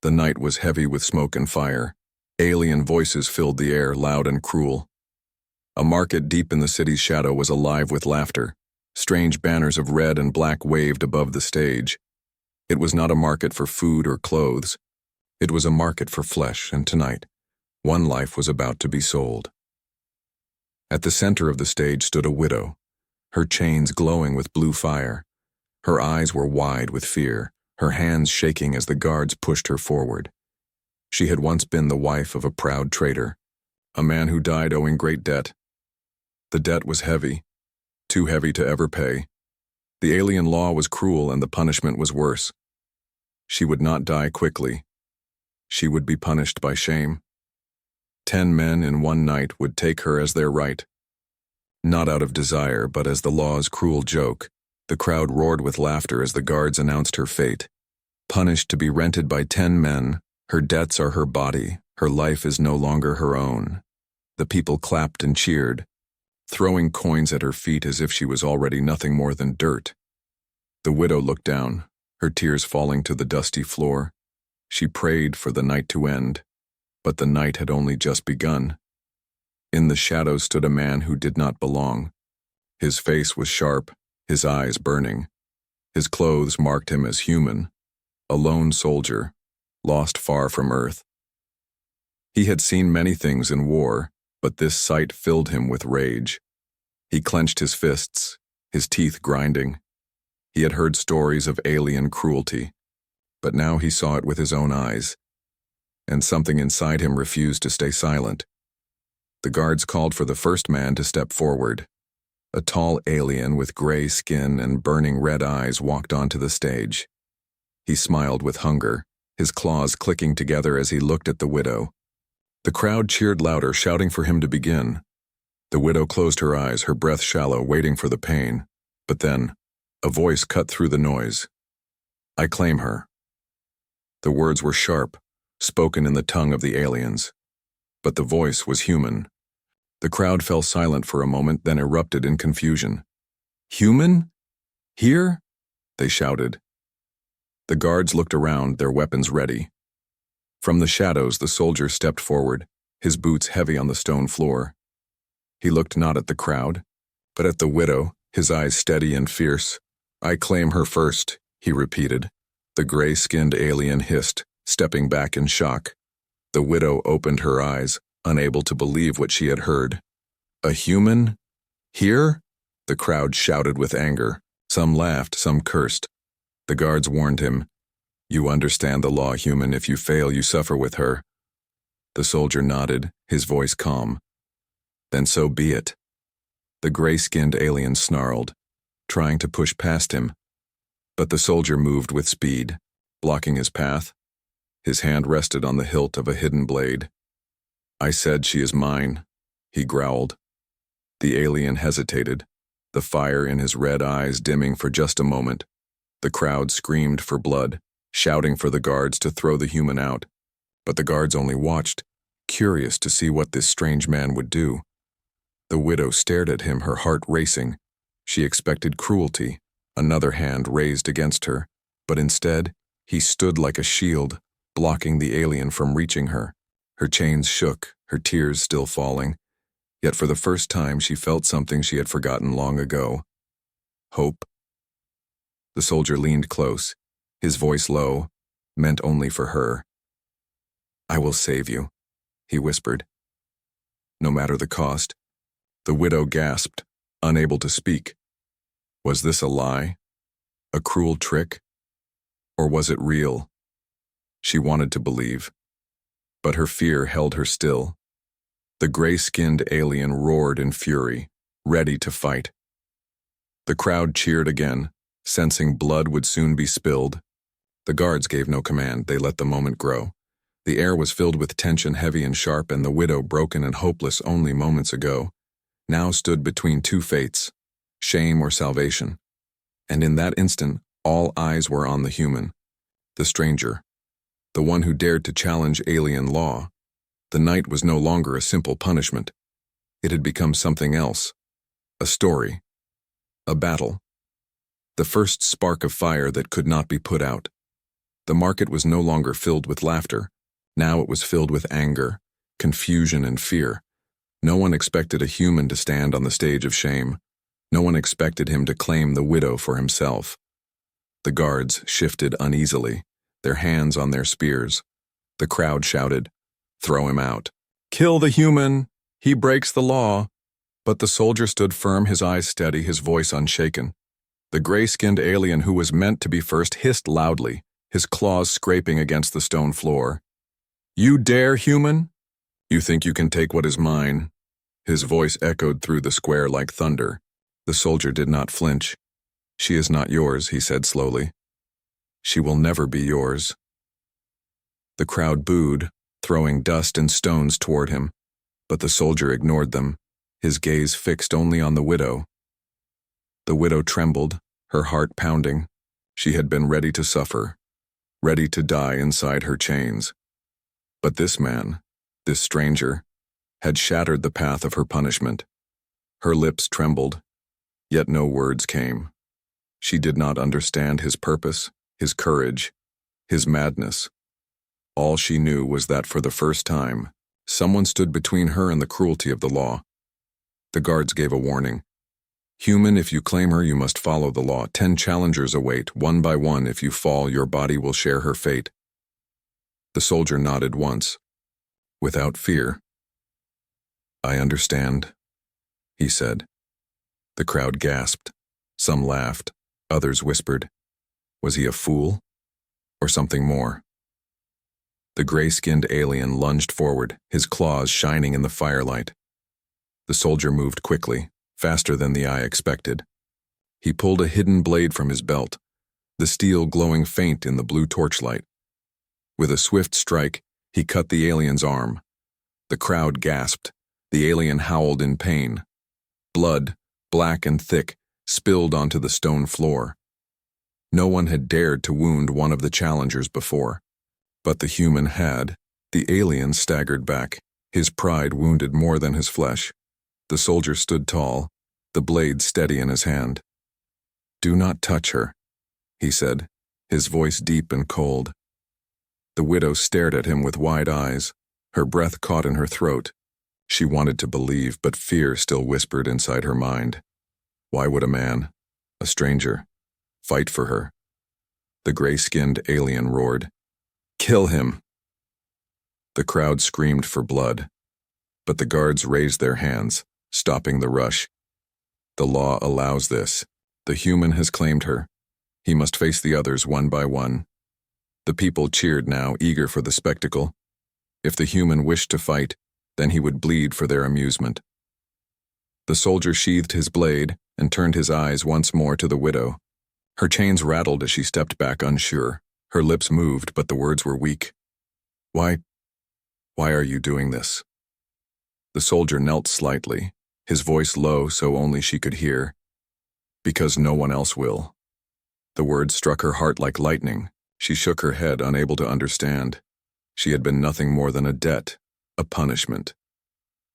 The night was heavy with smoke and fire. Alien voices filled the air, loud and cruel. A market deep in the city's shadow was alive with laughter. Strange banners of red and black waved above the stage. It was not a market for food or clothes. It was a market for flesh, and tonight, one life was about to be sold. At the center of the stage stood a widow, her chains glowing with blue fire. Her eyes were wide with fear, her hands shaking as the guards pushed her forward. She had once been the wife of a proud trader, a man who died owing great debt. The debt was heavy, too heavy to ever pay. The alien law was cruel and the punishment was worse. She would not die quickly. She would be punished by shame. 10 men in one night would take her as their right. Not out of desire, but as the law's cruel joke. The crowd roared with laughter as the guards announced her fate. Punished to be rented by 10 men, her debts are her body, her life is no longer her own. The people clapped and cheered, throwing coins at her feet as if she was already nothing more than dirt. The widow looked down, her tears falling to the dusty floor. She prayed for the night to end, but the night had only just begun. In the shadows stood a man who did not belong. His face was sharp, his eyes burning. His clothes marked him as human, a lone soldier, lost far from earth. He had seen many things in war, but this sight filled him with rage. He clenched his fists, his teeth grinding. He had heard stories of alien cruelty, but now he saw it with his own eyes, and something inside him refused to stay silent. The guards called for the first man to step forward. A tall alien with gray skin and burning red eyes walked onto the stage. He smiled with hunger, his claws clicking together as he looked at the widow. The crowd cheered louder, shouting for him to begin. The widow closed her eyes, her breath shallow, waiting for the pain. But then, a voice cut through the noise. "I claim her." The words were sharp, spoken in the tongue of the aliens. But the voice was human. The crowd fell silent for a moment, then erupted in confusion. "Human? Here?" they shouted. The guards looked around, their weapons ready. From the shadows, the soldier stepped forward, his boots heavy on the stone floor. He looked not at the crowd, but at the widow, his eyes steady and fierce. "I claim her first," he repeated. The gray-skinned alien hissed, stepping back in shock. The widow opened her eyes, unable to believe what she had heard. "A human? Here?" The crowd shouted with anger. Some laughed, some cursed. The guards warned him, "You understand the law, human. If you fail, you suffer with her." The soldier nodded, his voice calm. "Then so be it." The gray-skinned alien snarled, trying to push past him. But the soldier moved with speed, blocking his path. His hand rested on the hilt of a hidden blade. "I said she is mine," he growled. The alien hesitated, the fire in his red eyes dimming for just a moment. The crowd screamed for blood, shouting for the guards to throw the human out. But the guards only watched, curious to see what this strange man would do. The widow stared at him, her heart racing. She expected cruelty, another hand raised against her, but instead, he stood like a shield, blocking the alien from reaching her. Her chains shook, her tears still falling. Yet for the first time she felt something she had forgotten long ago. Hope. The soldier leaned close, his voice low, meant only for her. "I will save you," he whispered. "No matter the cost." The widow gasped, unable to speak. Was this a lie? A cruel trick? Or was it real? She wanted to believe, but her fear held her still. The gray-skinned alien roared in fury, ready to fight. The crowd cheered again, sensing blood would soon be spilled. The guards gave no command, they let the moment grow. The air was filled with tension, heavy and sharp, and the widow, broken and hopeless only moments ago, now stood between two fates, shame or salvation. And in that instant, all eyes were on the human, the stranger, the one who dared to challenge alien law. The night was no longer a simple punishment. It had become something else, a story, a battle, the first spark of fire that could not be put out. The market was no longer filled with laughter. Now it was filled with anger, confusion, and fear. No one expected a human to stand on the stage of shame. No one expected him to claim the widow for himself. The guards shifted uneasily, their hands on their spears. The crowd shouted, "Throw him out. Kill the human! He breaks the law!" But the soldier stood firm, his eyes steady, his voice unshaken. The gray-skinned alien who was meant to be first hissed loudly, his claws scraping against the stone floor. "You dare, human? You think you can take what is mine?" His voice echoed through the square like thunder. The soldier did not flinch. "She is not yours," he said slowly. "She will never be yours." The crowd booed, throwing dust and stones toward him, but the soldier ignored them, his gaze fixed only on the widow. The widow trembled, her heart pounding. She had been ready to suffer, ready to die inside her chains. But this man, this stranger, had shattered the path of her punishment. Her lips trembled, yet no words came. She did not understand his purpose, his courage, his madness. All she knew was that for the first time, someone stood between her and the cruelty of the law. The guards gave a warning. "Human, if you claim her, you must follow the law. 10 challengers await, one by one. If you fall, your body will share her fate." The soldier nodded once, without fear. "I understand," he said. The crowd gasped. Some laughed, others whispered. Was he a fool? Or something more? The gray-skinned alien lunged forward, his claws shining in the firelight. The soldier moved quickly, faster than the eye expected. He pulled a hidden blade from his belt, the steel glowing faint in the blue torchlight. With a swift strike, he cut the alien's arm. The crowd gasped. The alien howled in pain. Blood, black and thick, spilled onto the stone floor. No one had dared to wound one of the challengers before. But the human had. The alien staggered back, his pride wounded more than his flesh. The soldier stood tall, the blade steady in his hand. "Do not touch her," he said, his voice deep and cold. The widow stared at him with wide eyes, her breath caught in her throat. She wanted to believe, but fear still whispered inside her mind. Why would a man, a stranger, fight for her? The gray-skinned alien roared, "Kill him!" The crowd screamed for blood, but the guards raised their hands, stopping the rush. The law allows this. The human has claimed her. He must face the others one by one. The people cheered now, eager for the spectacle. If the human wished to fight, then he would bleed for their amusement. The soldier sheathed his blade and turned his eyes once more to the widow. Her chains rattled as she stepped back unsure. Her lips moved, but the words were weak. Why are you doing this?" The soldier knelt slightly, his voice low so only she could hear. "Because no one else will." The words struck her heart like lightning. She shook her head, unable to understand. She had been nothing more than a debt, a punishment.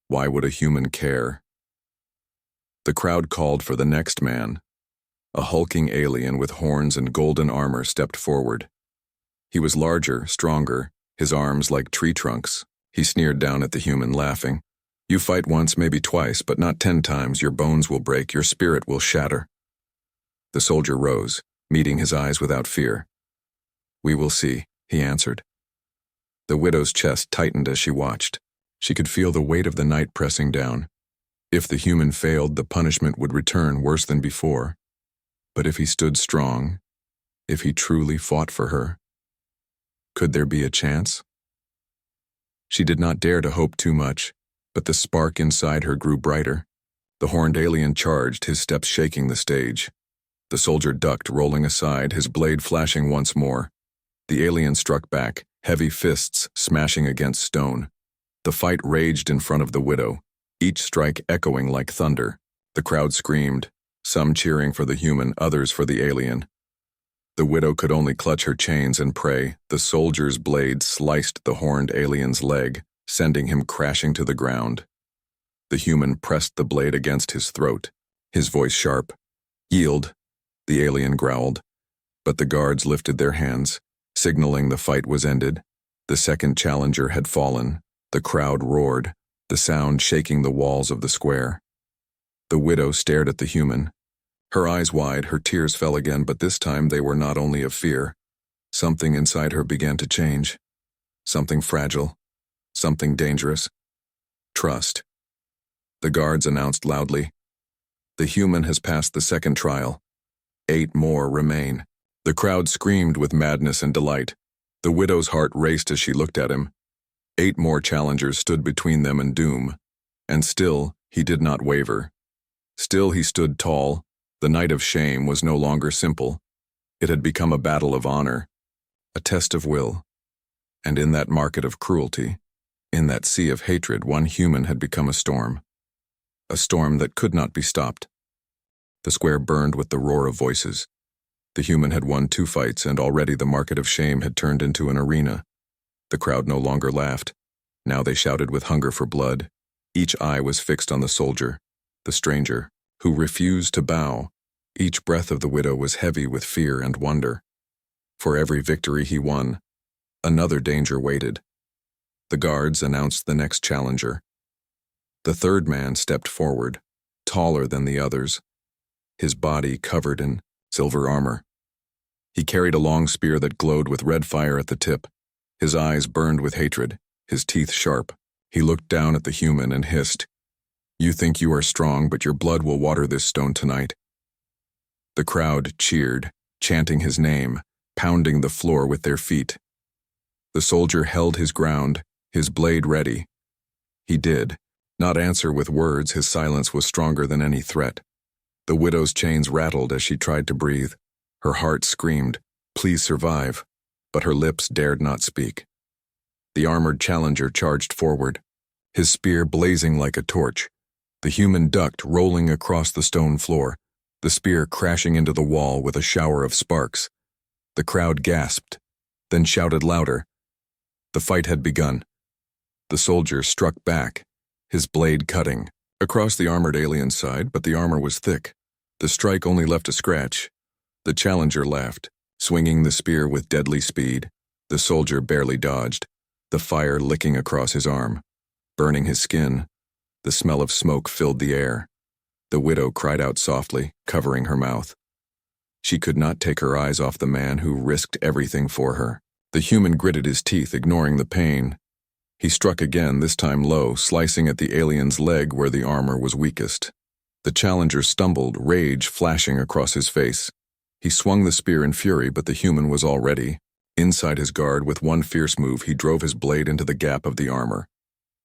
Why would a human care? The crowd called for the next man. A hulking alien with horns and golden armor stepped forward. He was larger, stronger, his arms like tree trunks. He sneered down at the human, laughing. "You fight once, maybe twice, but not 10 times. Your bones will break, your spirit will shatter." The soldier rose, meeting his eyes without fear. "We will see," he answered. The widow's chest tightened as she watched. She could feel the weight of the night pressing down. If the human failed, the punishment would return worse than before. But if he stood strong, if he truly fought for her, could there be a chance? She did not dare to hope too much, but the spark inside her grew brighter. The horned alien charged, his steps shaking the stage. The soldier ducked, rolling aside, his blade flashing once more. The alien struck back, heavy fists smashing against stone. The fight raged in front of the widow, each strike echoing like thunder. The crowd screamed, some cheering for the human, others for the alien. The widow could only clutch her chains and pray. The soldier's blade sliced the horned alien's leg, sending him crashing to the ground. The human pressed the blade against his throat, his voice sharp. "Yield," the alien growled. But the guards lifted their hands. signaling the fight was ended. The second challenger had fallen. The crowd roared, the sound shaking the walls of the square. The widow stared at the human. Her eyes wide, her tears fell again, but this time they were not only of fear. Something inside her began to change. Something fragile. Something dangerous. Trust. The guards announced loudly, "The human has passed the second trial. 8 more remain." The crowd screamed with madness and delight. The widow's heart raced as she looked at him. 8 more challengers stood between them and doom. And still, he did not waver. Still he stood tall. The night of shame was no longer simple. It had become a battle of honor, a test of will. And in that market of cruelty, in that sea of hatred, one human had become a storm that could not be stopped. The square burned with the roar of voices. The human had won 2 fights, and already the market of shame had turned into an arena. The crowd no longer laughed. Now they shouted with hunger for blood. Each eye was fixed on the soldier, the stranger, who refused to bow. Each breath of the widow was heavy with fear and wonder. For every victory he won, another danger waited. The guards announced the next challenger. The third man stepped forward, taller than the others, his body covered in silver armor. He carried a long spear that glowed with red fire at the tip. His eyes burned with hatred, his teeth sharp. He looked down at the human and hissed, "You think you are strong, but your blood will water this stone tonight." The crowd cheered, chanting his name, pounding the floor with their feet. The soldier held his ground, his blade ready. He did not answer with words. His silence was stronger than any threat. The widow's chains rattled as she tried to breathe. Her heart screamed, "Please survive," but her lips dared not speak. The armored challenger charged forward, his spear blazing like a torch. The human ducked, rolling across the stone floor, the spear crashing into the wall with a shower of sparks. The crowd gasped, then shouted louder. The fight had begun. The soldier struck back, his blade cutting across the armored alien's side, but the armor was thick. The strike only left a scratch. The challenger laughed, swinging the spear with deadly speed. The soldier barely dodged, the fire licking across his arm, burning his skin. The smell of smoke filled the air. The widow cried out softly, covering her mouth. She could not take her eyes off the man who risked everything for her. The human gritted his teeth, ignoring the pain. He struck again, this time low, slicing at the alien's leg where the armor was weakest. The challenger stumbled, rage flashing across his face. He swung the spear in fury, but the human was already inside his guard. With one fierce move, he drove his blade into the gap of the armor.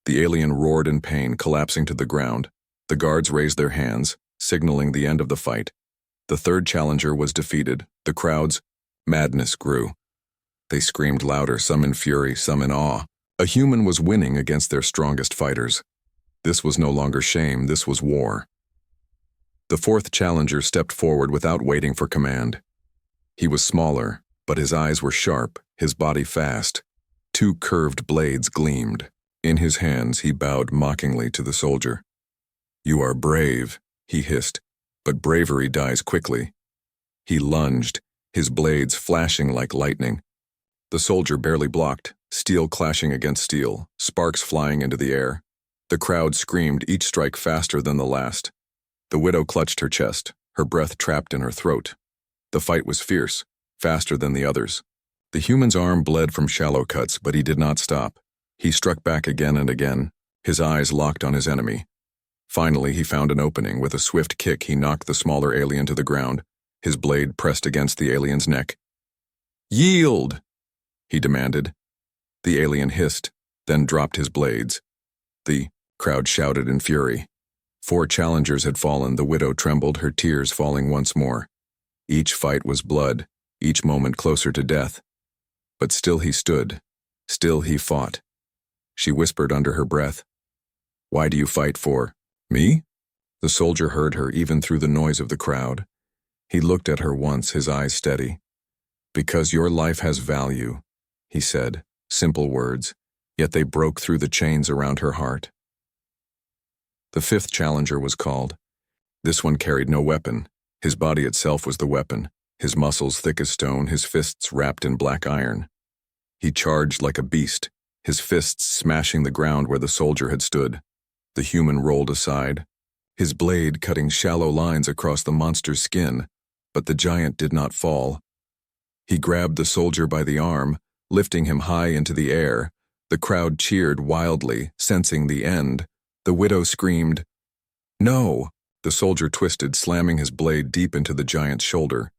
The alien roared in pain, collapsing to the ground. The guards raised their hands, signaling the end of the fight. The third challenger was defeated. The crowd's madness grew. They screamed louder, some in fury, some in awe. A human was winning against their strongest fighters. This was no longer shame, this was war. The fourth challenger stepped forward without waiting for command. He was smaller, but his eyes were sharp, his body fast. 2 curved blades gleamed. In his hands, he bowed mockingly to the soldier. "You are brave," he hissed, "but bravery dies quickly." He lunged, his blades flashing like lightning. The soldier barely blocked, steel clashing against steel, sparks flying into the air. The crowd screamed, each strike faster than the last. The widow clutched her chest, her breath trapped in her throat. The fight was fierce, faster than the others. The human's arm bled from shallow cuts, but he did not stop. He struck back again and again, his eyes locked on his enemy. Finally, he found an opening. With a swift kick, he knocked the smaller alien to the ground, his blade pressed against the alien's neck. "Yield!" he demanded. The alien hissed, then dropped his blades. The crowd shouted in fury. 4 challengers had fallen. The widow trembled, her tears falling once more. Each fight was blood, each moment closer to death. But still he stood, still he fought. She whispered under her breath, "Why do you fight for me?" The soldier heard her even through the noise of the crowd. He looked at her once, his eyes steady. "Because your life has value," he said, simple words, yet they broke through the chains around her heart. The 5th challenger was called. This one carried no weapon. His body itself was the weapon, his muscles thick as stone, his fists wrapped in black iron. He charged like a beast, his fists smashing the ground where the soldier had stood. The human rolled aside, his blade cutting shallow lines across the monster's skin, but the giant did not fall. He grabbed the soldier by the arm, lifting him high into the air. The crowd cheered wildly, sensing the end. The widow screamed, "No!" The soldier twisted, slamming his blade deep into the giant's shoulder.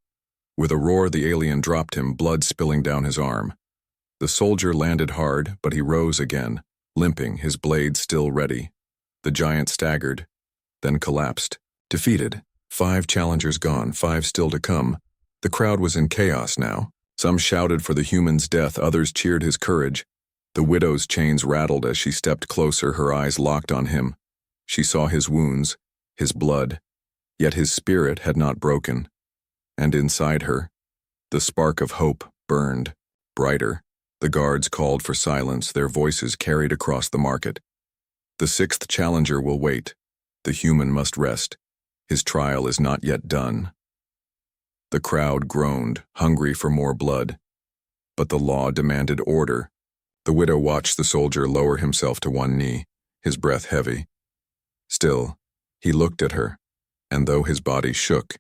With a roar, the alien dropped him, blood spilling down his arm. The soldier landed hard, but he rose again, limping, his blade still ready. The giant staggered, then collapsed. Defeated. 5 challengers gone, 5 still to come. The crowd was in chaos now. Some shouted for the human's death, others cheered his courage. The widow's chains rattled as she stepped closer, her eyes locked on him. She saw his wounds, his blood, yet his spirit had not broken. And inside her, the spark of hope burned, brighter. The guards called for silence, their voices carried across the market. The 6th challenger will wait. The human must rest. His trial is not yet done. The crowd groaned, hungry for more blood. But the law demanded order. The widow watched the soldier lower himself to one knee, his breath heavy. Still, he looked at her, and though his body shook,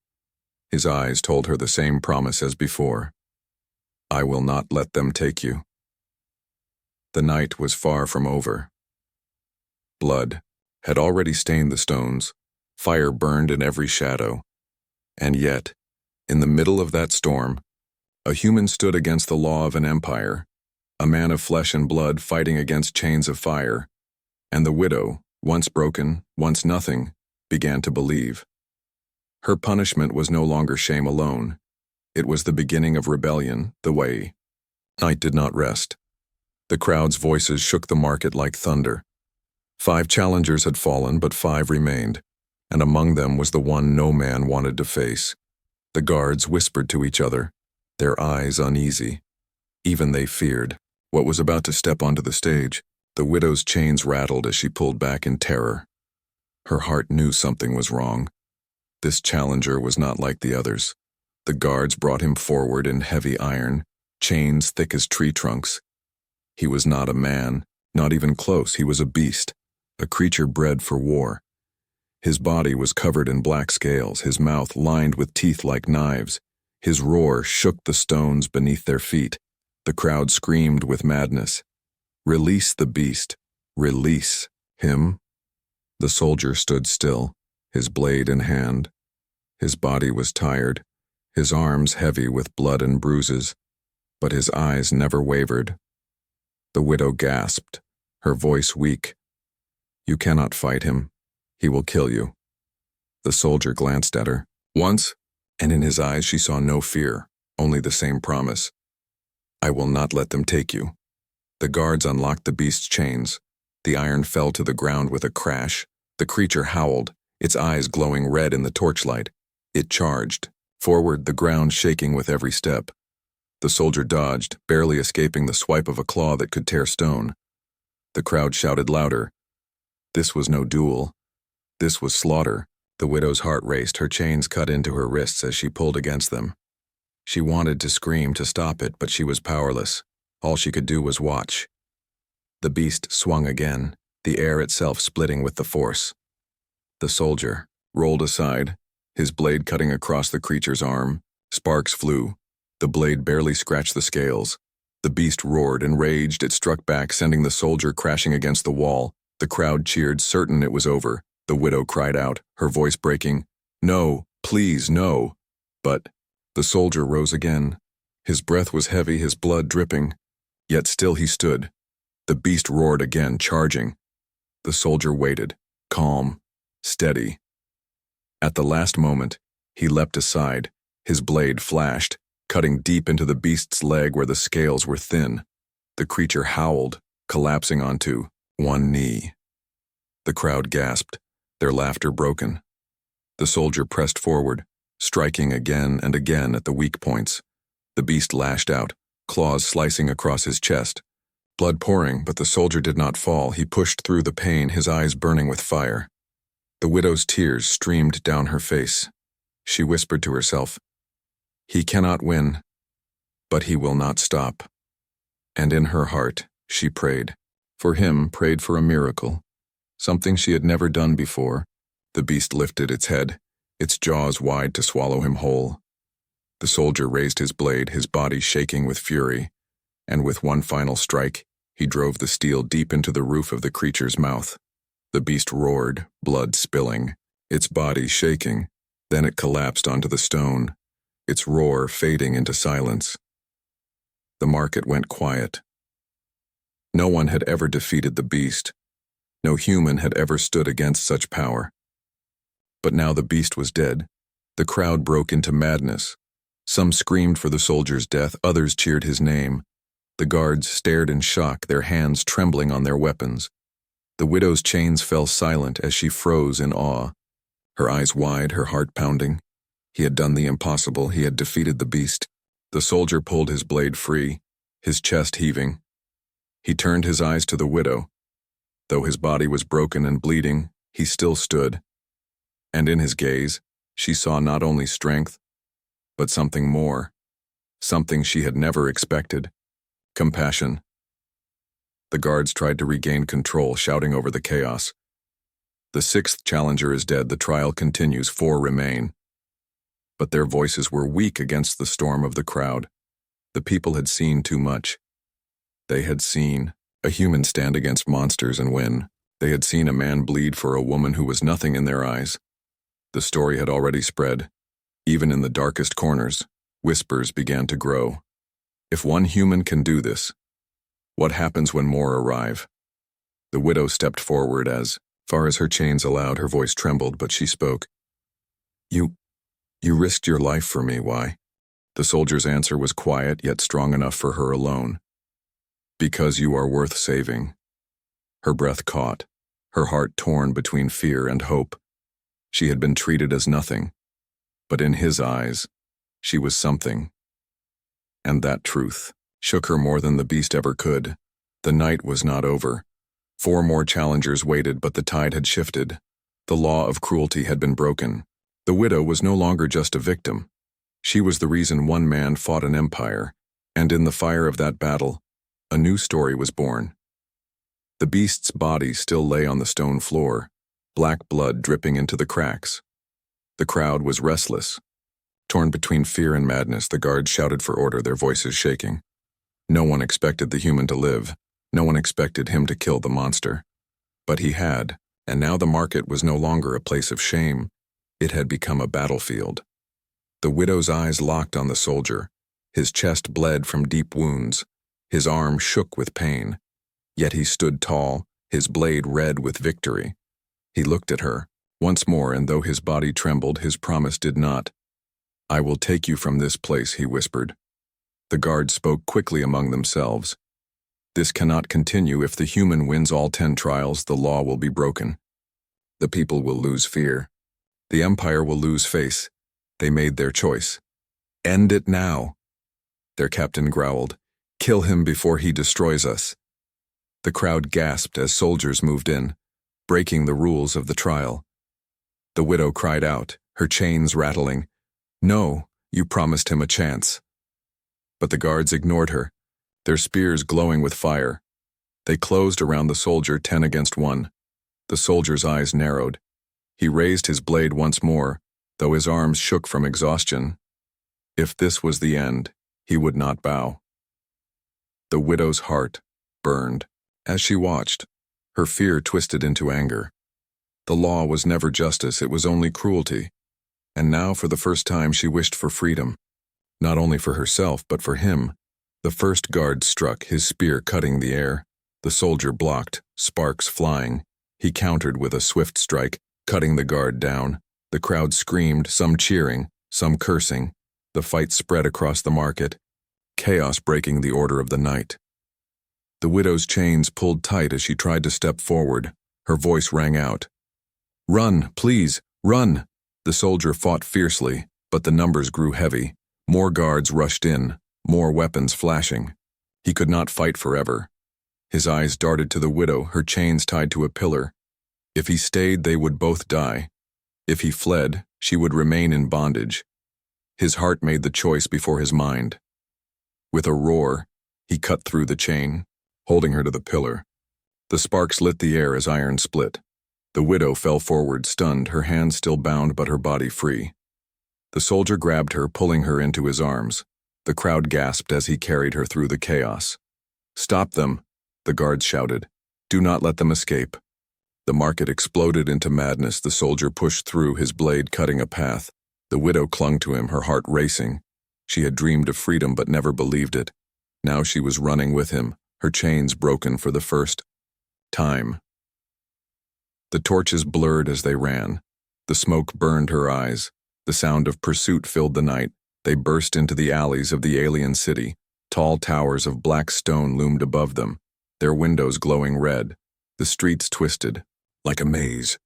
his eyes told her the same promise as before. "I will not let them take you." The night was far from over. Blood had already stained the stones, fire burned in every shadow, and yet, in the middle of that storm, a human stood against the law of an empire, a man of flesh and blood fighting against chains of fire, and the widow, once broken, once nothing, began to believe. Her punishment was no longer shame alone. It was the beginning of rebellion, the way. Night did not rest. The crowd's voices shook the market like thunder. 5 challengers had fallen, but 5 remained, and among them was the one no man wanted to face. The guards whispered to each other, their eyes uneasy. Even they feared what was about to step onto the stage. The widow's chains rattled as she pulled back in terror. Her heart knew something was wrong. This challenger was not like the others. The guards brought him forward in heavy iron, chains thick as tree trunks. He was not a man, not even close. He was a beast, a creature bred for war. His body was covered in black scales, his mouth lined with teeth like knives. His roar shook the stones beneath their feet. The crowd screamed with madness. "Release the beast. Release him." The soldier stood still, his blade in hand. His body was tired, his arms heavy with blood and bruises, but his eyes never wavered. The widow gasped, her voice weak. "You cannot fight him. He will kill you." The soldier glanced at her once, and in his eyes she saw no fear, only the same promise. "I will not let them take you." The guards unlocked the beast's chains. The iron fell to the ground with a crash. The creature howled, its eyes glowing red in the torchlight. It charged, forward, the ground shaking with every step. The soldier dodged, barely escaping the swipe of a claw that could tear stone. The crowd shouted louder. This was no duel. This was slaughter. The widow's heart raced, her chains cut into her wrists as she pulled against them. She wanted to scream to stop it, but she was powerless. All she could do was watch. The beast swung again, the air itself splitting with the force. The soldier rolled aside, his blade cutting across the creature's arm. Sparks flew. The blade barely scratched the scales. The beast roared and raged. It struck back, sending the soldier crashing against the wall. The crowd cheered, certain it was over. The widow cried out, her voice breaking, "No, please, no." But the soldier rose again. His breath was heavy, his blood dripping. Yet still he stood. The beast roared again, charging. The soldier waited, calm, steady. At the last moment, he leapt aside. His blade flashed, cutting deep into the beast's leg where the scales were thin. The creature howled, collapsing onto one knee. The crowd gasped, their laughter broken. The soldier pressed forward, striking again and again at the weak points. The beast lashed out, claws slicing across his chest. Blood pouring, but the soldier did not fall. He pushed through the pain, his eyes burning with fire. The widow's tears streamed down her face. She whispered to herself, He cannot win, but he will not stop. And in her heart, she prayed. For him, prayed for a miracle. Something she had never done before. The beast lifted its head, its jaws wide to swallow him whole. The soldier raised his blade, his body shaking with fury, and with one final strike, he drove the steel deep into the roof of the creature's mouth. The beast roared, blood spilling, its body shaking. Then it collapsed onto the stone, its roar fading into silence. The market went quiet. No one had ever defeated the beast. No human had ever stood against such power. But now the beast was dead. The crowd broke into madness. Some screamed for the soldier's death, others cheered his name. The guards stared in shock, their hands trembling on their weapons. The widow's chains fell silent as she froze in awe, her eyes wide, her heart pounding. He had done the impossible, he had defeated the beast. The soldier pulled his blade free, his chest heaving. He turned his eyes to the widow. Though his body was broken and bleeding, he still stood. And in his gaze, she saw not only strength, but something more, something she had never expected: compassion. The guards tried to regain control, shouting over the chaos. The sixth challenger is dead, the trial continues, 4 remain. But their voices were weak against the storm of the crowd. The people had seen too much. They had seen a human stand against monsters and win. They had seen a man bleed for a woman who was nothing in their eyes. The story had already spread. Even in the darkest corners, whispers began to grow. If one human can do this, what happens when more arrive? The widow stepped forward as far as her chains allowed. Her voice trembled, but she spoke. You risked your life for me, why? The soldier's answer was quiet, yet strong enough for her alone. Because you are worth saving. Her breath caught, her heart torn between fear and hope. She had been treated as nothing, but in his eyes, she was something. And that truth shook her more than the beast ever could. The night was not over. 4 more challengers waited, but the tide had shifted. The law of cruelty had been broken. The widow was no longer just a victim. She was the reason one man fought an empire, and in the fire of that battle, a new story was born. The beast's body still lay on the stone floor, black blood dripping into the cracks. The crowd was restless. Torn between fear and madness, the guards shouted for order, their voices shaking. No one expected the human to live. No one expected him to kill the monster. But he had, and now the market was no longer a place of shame. It had become a battlefield. The widow's eyes locked on the soldier. His chest bled from deep wounds. His arm shook with pain. Yet he stood tall, his blade red with victory. He looked at her once more, and though his body trembled, his promise did not. I will take you from this place, he whispered. The guards spoke quickly among themselves. This cannot continue. If the human wins all 10 trials, the law will be broken. The people will lose fear. The empire will lose face. They made their choice. End it now. Their captain growled. Kill him before he destroys us. The crowd gasped as soldiers moved in, breaking the rules of the trial. The widow cried out, her chains rattling. No, you promised him a chance. But the guards ignored her, their spears glowing with fire. They closed around the soldier, 10 against 1. The soldier's eyes narrowed. He raised his blade once more, though his arms shook from exhaustion. If this was the end, he would not bow. The widow's heart burned. As she watched, her fear twisted into anger. The law was never justice, it was only cruelty. And now, for the first time, she wished for freedom. Not only for herself, but for him. The first guard struck, his spear cutting the air. The soldier blocked, sparks flying. He countered with a swift strike, cutting the guard down. The crowd screamed, some cheering, some cursing. The fight spread across the market, chaos breaking the order of the night. The widow's chains pulled tight as she tried to step forward. Her voice rang out. Run, please, run! The soldier fought fiercely, but the numbers grew heavy. More guards rushed in, more weapons flashing. He could not fight forever. His eyes darted to the widow, her chains tied to a pillar. If he stayed, they would both die. If he fled, she would remain in bondage. His heart made the choice before his mind. With a roar, he cut through the chain, holding her to the pillar. The sparks lit the air as iron split. The widow fell forward, stunned, her hands still bound but her body free. The soldier grabbed her, pulling her into his arms. The crowd gasped as he carried her through the chaos. "Stop them," the guards shouted. "Do not let them escape." The market exploded into madness. The soldier pushed through, his blade cutting a path. The widow clung to him, her heart racing. She had dreamed of freedom but never believed it. Now she was running with him, her chains broken for the first time. The torches blurred as they ran. The smoke burned her eyes. The sound of pursuit filled the night. They burst into the alleys of the alien city. Tall towers of black stone loomed above them, their windows glowing red. The streets twisted, like a maze,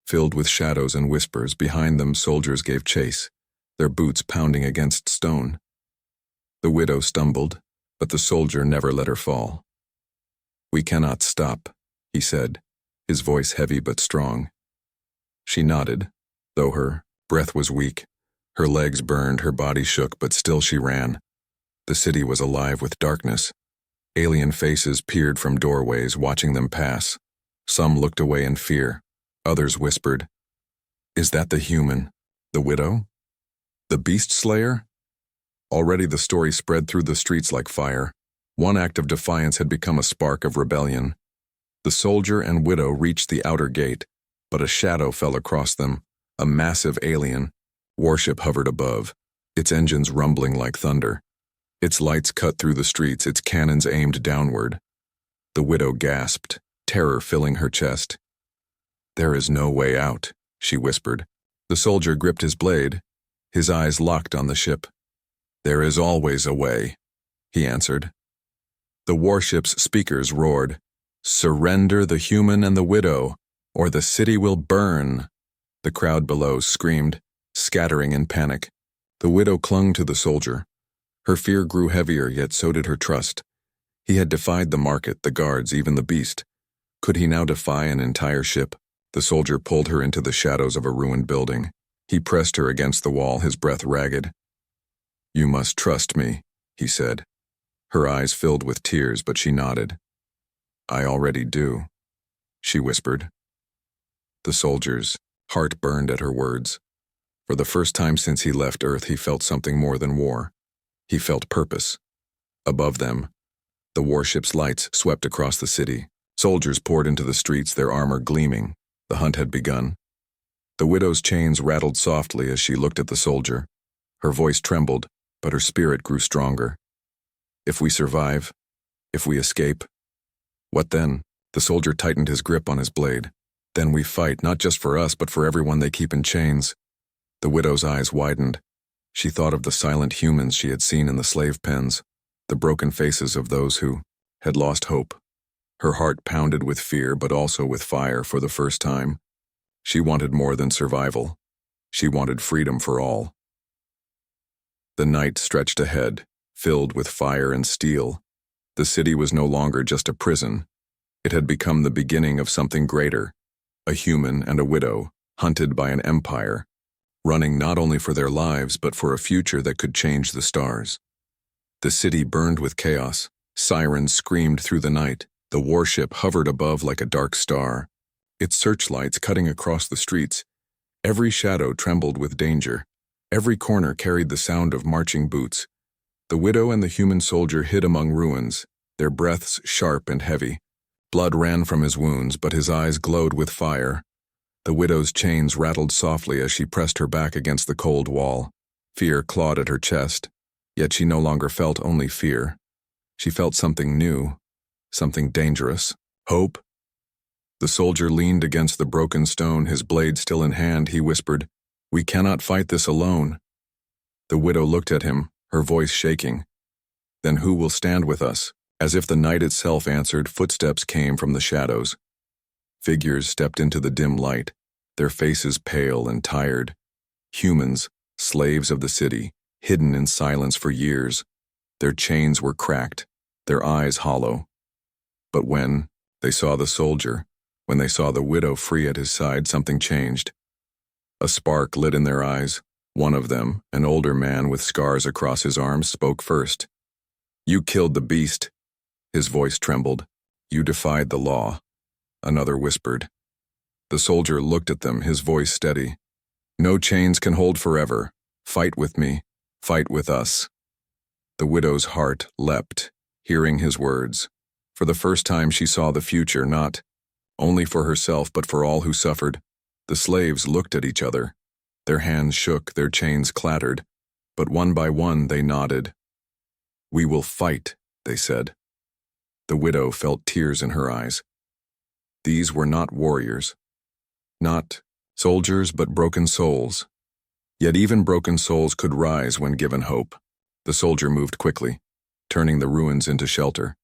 filled with shadows and whispers. Behind them, soldiers gave chase, their boots pounding against stone. The widow stumbled, but the soldier never let her fall. "We cannot stop," he said, his voice heavy but strong. She nodded, though her breath was weak. Her legs burned, her body shook, but still she ran. The city was alive with darkness. Alien faces peered from doorways, watching them pass. Some looked away in fear. Others whispered, "Is that the human? The widow? The beast slayer?" Already the story spread through the streets like fire. One act of defiance had become a spark of rebellion. The soldier and widow reached the outer gate, but a shadow fell across them, a massive alien. Warship hovered above, its engines rumbling like thunder. Its lights cut through the streets, its cannons aimed downward. The widow gasped, terror filling her chest. "There is no way out," she whispered. The soldier gripped his blade, his eyes locked on the ship. "There is always a way," he answered. The warship's speakers roared, "Surrender the human and the widow, or the city will burn." The crowd below screamed, scattering in panic. The widow clung to the soldier. Her fear grew heavier, yet so did her trust. He had defied the market, the guards, even the beast. Could he now defy an entire ship? The soldier pulled her into the shadows of a ruined building. He pressed her against the wall, his breath ragged. "You must trust me," he said. Her eyes filled with tears, but she nodded. "I already do," she whispered. The soldier's heart burned at her words. For the first time since he left Earth, he felt something more than war. He felt purpose. Above them, the warship's lights swept across the city. Soldiers poured into the streets, their armor gleaming. The hunt had begun. The widow's chains rattled softly as she looked at the soldier. Her voice trembled, but her spirit grew stronger. "If we survive, if we escape, what then?" The soldier tightened his grip on his blade. "Then we fight, not just for us, but for everyone they keep in chains." The widow's eyes widened. She thought of the silent humans she had seen in the slave pens, the broken faces of those who had lost hope. Her heart pounded with fear, but also with fire for the first time. She wanted more than survival. She wanted freedom for all. The night stretched ahead, filled with fire and steel. The city was no longer just a prison. It had become the beginning of something greater, a human and a widow, hunted by an empire, running not only for their lives but for a future that could change the stars. The city burned with chaos. Sirens screamed through the night. The warship hovered above like a dark star, its searchlights cutting across the streets. Every shadow trembled with danger. Every corner carried the sound of marching boots. The widow and the human soldier hid among ruins, their breaths sharp and heavy. Blood ran from his wounds, but his eyes glowed with fire. The widow's chains rattled softly as she pressed her back against the cold wall. Fear clawed at her chest, yet she no longer felt only fear. She felt something new, something dangerous. Hope? The soldier leaned against the broken stone, his blade still in hand. He whispered, "We cannot fight this alone." The widow looked at him, her voice shaking. "Then who will stand with us?" As if the night itself answered, footsteps came from the shadows. Figures stepped into the dim light, their faces pale and tired. Humans, slaves of the city, hidden in silence for years. Their chains were cracked, their eyes hollow. But when they saw the soldier, when they saw the widow free at his side, something changed. A spark lit in their eyes, One of them, an older man with scars across his arms, spoke first. "You killed the beast." His voice trembled. "You defied the law." Another whispered. The soldier looked at them, his voice steady. "No chains can hold forever. Fight with me. Fight with us." The widow's heart leapt, hearing his words. For the first time she saw the future, not only for herself but for all who suffered. The slaves looked at each other. Their hands shook, their chains clattered, but one by one they nodded. "We will fight," they said. The widow felt tears in her eyes. These were not warriors, not soldiers, but broken souls. Yet even broken souls could rise when given hope. The soldier moved quickly, turning the ruins into shelter.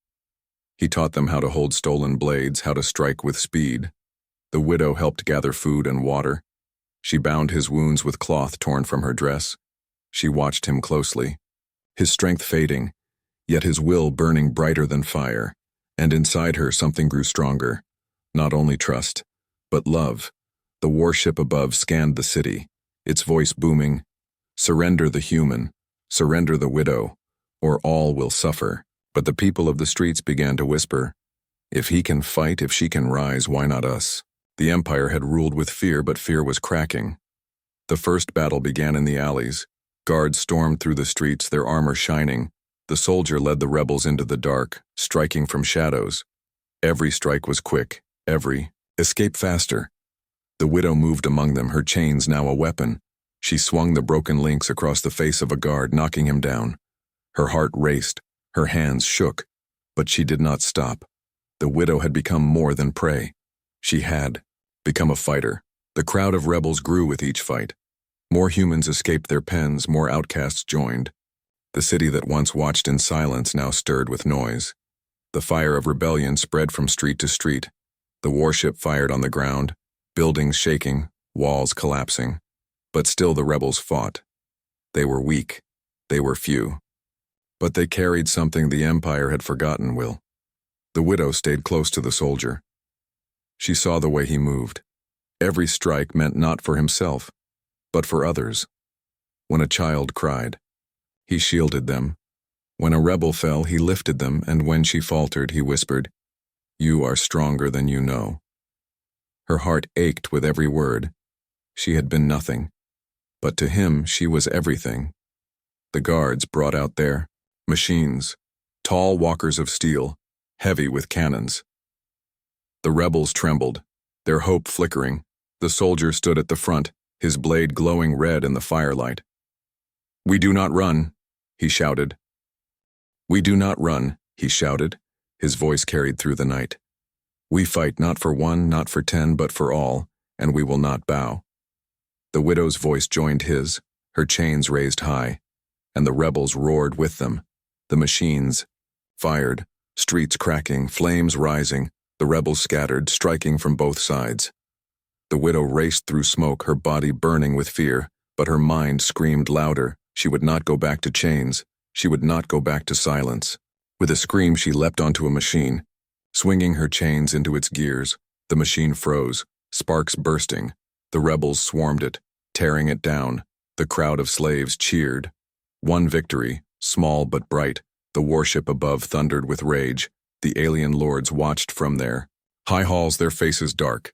He taught them how to hold stolen blades, how to strike with speed. The widow helped gather food and water. She bound his wounds with cloth torn from her dress. She watched him closely, his strength fading, yet his will burning brighter than fire. And inside her something grew stronger. Not only trust, but love. The warship above scanned the city, its voice booming, "Surrender the human, surrender the widow, or all will suffer." But the people of the streets began to whisper, "If he can fight, if she can rise, why not us?" The empire had ruled with fear, but fear was cracking. The first battle began in the alleys. Guards stormed through the streets, their armor shining. The soldier led the rebels into the dark, striking from shadows. Every strike was quick, every escape faster. The widow moved among them, her chains now a weapon. She swung the broken links across the face of a guard, knocking him down. Her heart raced, her hands shook, but she did not stop. The widow had become more than prey. She had become a fighter. The crowd of rebels grew with each fight. More humans escaped their pens, more outcasts joined. The city that once watched in silence now stirred with noise. The fire of rebellion spread from street to street. The warship fired on the ground, buildings shaking, walls collapsing. But still the rebels fought. They were weak. They were few. But they carried something the empire had forgotten, Will. The widow stayed close to the soldier. She saw the way he moved. Every strike meant not for himself, but for others. When a child cried, he shielded them. When a rebel fell, he lifted them, and when she faltered, he whispered, "You are stronger than you know." Her heart ached with every word. She had been nothing, but to him she was everything. The guards brought out their machines, tall walkers of steel, heavy with cannons. The rebels trembled, their hope flickering. The soldier stood at the front, his blade glowing red in the firelight. "We do not run," he shouted. "We do not run," he shouted, his voice carried through the night. "We fight not for one, not for 10, but for all, and we will not bow." The widow's voice joined his, her chains raised high, and the rebels roared with them. The machines fired, streets cracking, flames rising, the rebels scattered, striking from both sides. The widow raced through smoke, her body burning with fear, but her mind screamed louder. She would not go back to chains. She would not go back to silence. With a scream, she leapt onto a machine, swinging her chains into its gears. The machine froze, sparks bursting. The rebels swarmed it, tearing it down. The crowd of slaves cheered. One victory, small but bright. The warship above thundered with rage. The alien lords watched from their high halls, their faces dark.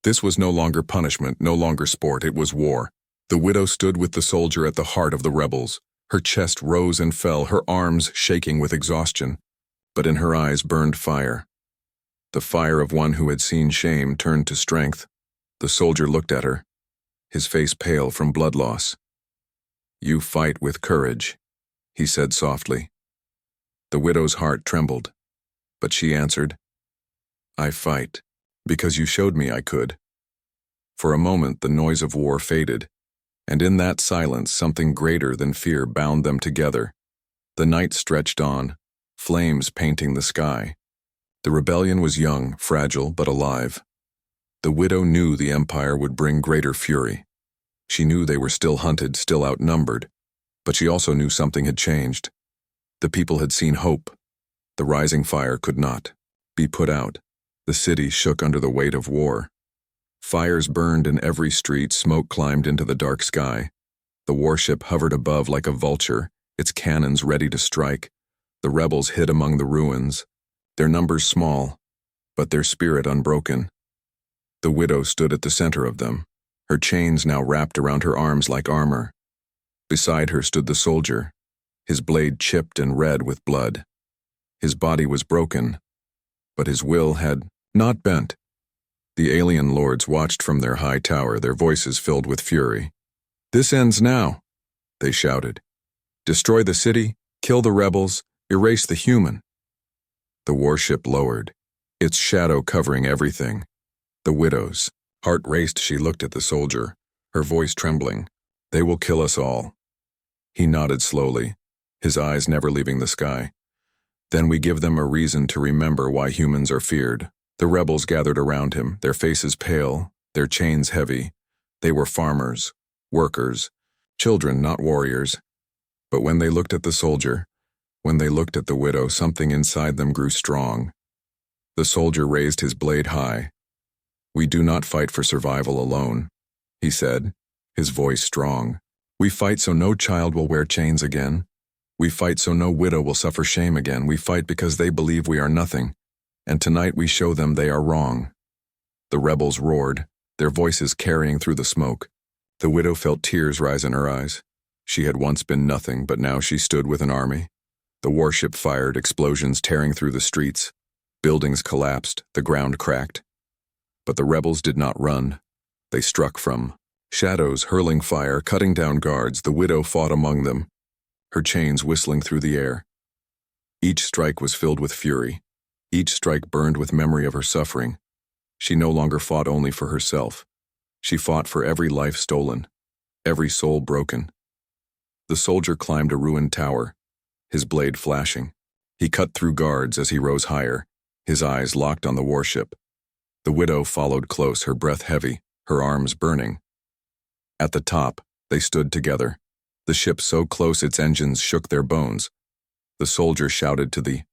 This was no longer punishment, no longer sport, it was war. The widow stood with the soldier at the heart of the rebels. Her chest rose and fell, her arms shaking with exhaustion. But in her eyes burned fire. The fire of one who had seen shame turned to strength. The soldier looked at her, his face pale from blood loss. "You fight with courage," he said softly. The widow's heart trembled, but she answered, "I fight, because you showed me I could." For a moment the noise of war faded, and in that silence something greater than fear bound them together. The night stretched on, flames painting the sky. The rebellion was young, fragile, but alive. The widow knew the empire would bring greater fury. She knew they were still hunted, still outnumbered, but she also knew something had changed. The people had seen hope. The rising fire could not be put out. The city shook under the weight of war. Fires burned in every street, smoke climbed into the dark sky. The warship hovered above like a vulture, its cannons ready to strike. The rebels hid among the ruins, their numbers small, but their spirit unbroken. The widow stood at the center of them, her chains now wrapped around her arms like armor. Beside her stood the soldier, his blade chipped and red with blood. His body was broken, but his will had not bent. The alien lords watched from their high tower, their voices filled with fury. "This ends now," they shouted. "Destroy the city, kill the rebels, erase the human." The warship lowered, its shadow covering everything. The widow's heart raced. She looked at the soldier, her voice trembling. "They will kill us all." He nodded slowly, his eyes never leaving the sky. "Then we give them a reason to remember why humans are feared." The rebels gathered around him, their faces pale, their chains heavy. They were farmers, workers, children, not warriors. But when they looked at the soldier, when they looked at the widow, something inside them grew strong. The soldier raised his blade high. "We do not fight for survival alone," he said, his voice strong. "We fight so no child will wear chains again. We fight so no widow will suffer shame again. We fight because they believe we are nothing, and tonight we show them they are wrong." The rebels roared, their voices carrying through the smoke. The widow felt tears rise in her eyes. She had once been nothing, but now she stood with an army. The warship fired, explosions tearing through the streets. Buildings collapsed, the ground cracked. But the rebels did not run. They struck from shadows, hurling fire, cutting down guards. The widow fought among them, her chains whistling through the air. Each strike was filled with fury. Each strike burned with memory of her suffering. She no longer fought only for herself. She fought for every life stolen, every soul broken. The soldier climbed a ruined tower, his blade flashing. He cut through guards as he rose higher, his eyes locked on the warship. The widow followed close, her breath heavy, her arms burning. At the top, they stood together, the ship so close its engines shook their bones. The soldier shouted to the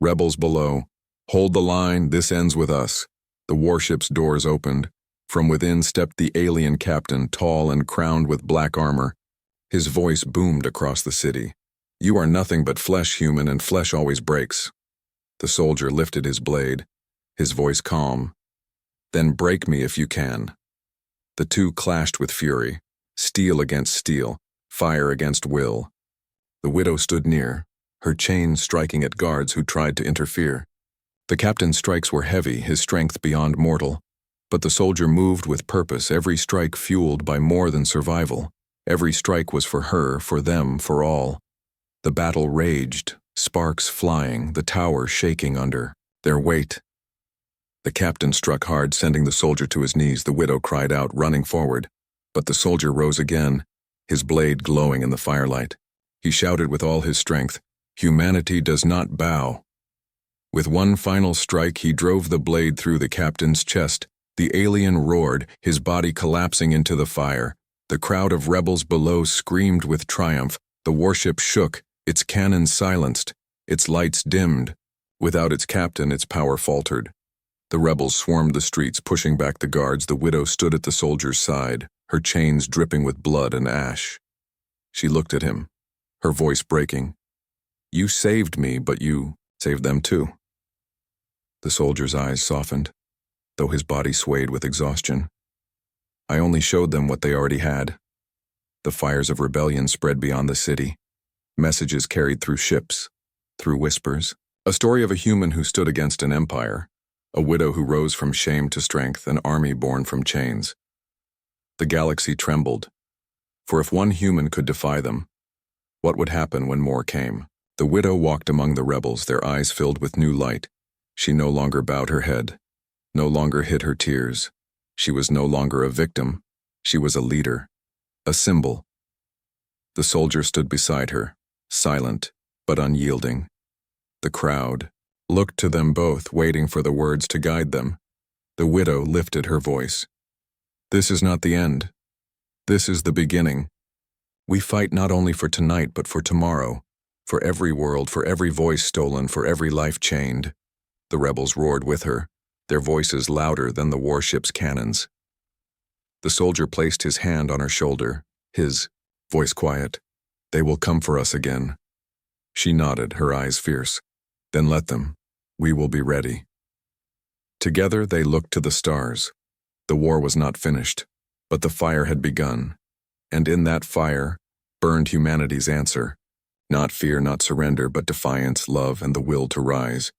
rebels below, "Hold the line, this ends with us." The warship's doors opened. From within stepped the alien captain, tall and crowned with black armor. His voice boomed across the city. "You are nothing but flesh, human, and flesh always breaks." The soldier lifted his blade, his voice calm. "Then break me if you can." The two clashed with fury, steel against steel, fire against will. The widow stood near, her chains striking at guards who tried to interfere. The captain's strikes were heavy, his strength beyond mortal. But the soldier moved with purpose, every strike fueled by more than survival. Every strike was for her, for them, for all. The battle raged, sparks flying, the tower shaking under their weight. The captain struck hard, sending the soldier to his knees. The widow cried out, running forward. But the soldier rose again, his blade glowing in the firelight. He shouted with all his strength, "Humanity does not bow." With one final strike, he drove the blade through the captain's chest. The alien roared, his body collapsing into the fire. The crowd of rebels below screamed with triumph. The warship shook, its cannons silenced, its lights dimmed. Without its captain, its power faltered. The rebels swarmed the streets, pushing back the guards. The widow stood at the soldier's side, her chains dripping with blood and ash. She looked at him, her voice breaking. "You saved me, but you saved them too." The soldier's eyes softened, though his body swayed with exhaustion. "I only showed them what they already had." The fires of rebellion spread beyond the city. Messages carried through ships, through whispers. A story of a human who stood against an empire, a widow who rose from shame to strength, an army born from chains. The galaxy trembled, for if one human could defy them, what would happen when more came? The widow walked among the rebels, their eyes filled with new light. She no longer bowed her head, no longer hid her tears. She was no longer a victim. She was a leader, a symbol. The soldier stood beside her, silent but unyielding. The crowd looked to them both, waiting for the words to guide them. The widow lifted her voice. "This is not the end. This is the beginning. We fight not only for tonight but for tomorrow, for every world, for every voice stolen, for every life chained." The rebels roared with her, their voices louder than the warship's cannons. The soldier placed his hand on her shoulder, his Voice quiet. They will come for us again. She nodded, her eyes fierce. Then let them. We will be ready. Together they looked to the stars. The war was not finished, but the fire had begun. And in that fire burned humanity's answer. Not fear, not surrender, but defiance, love, and the will to rise.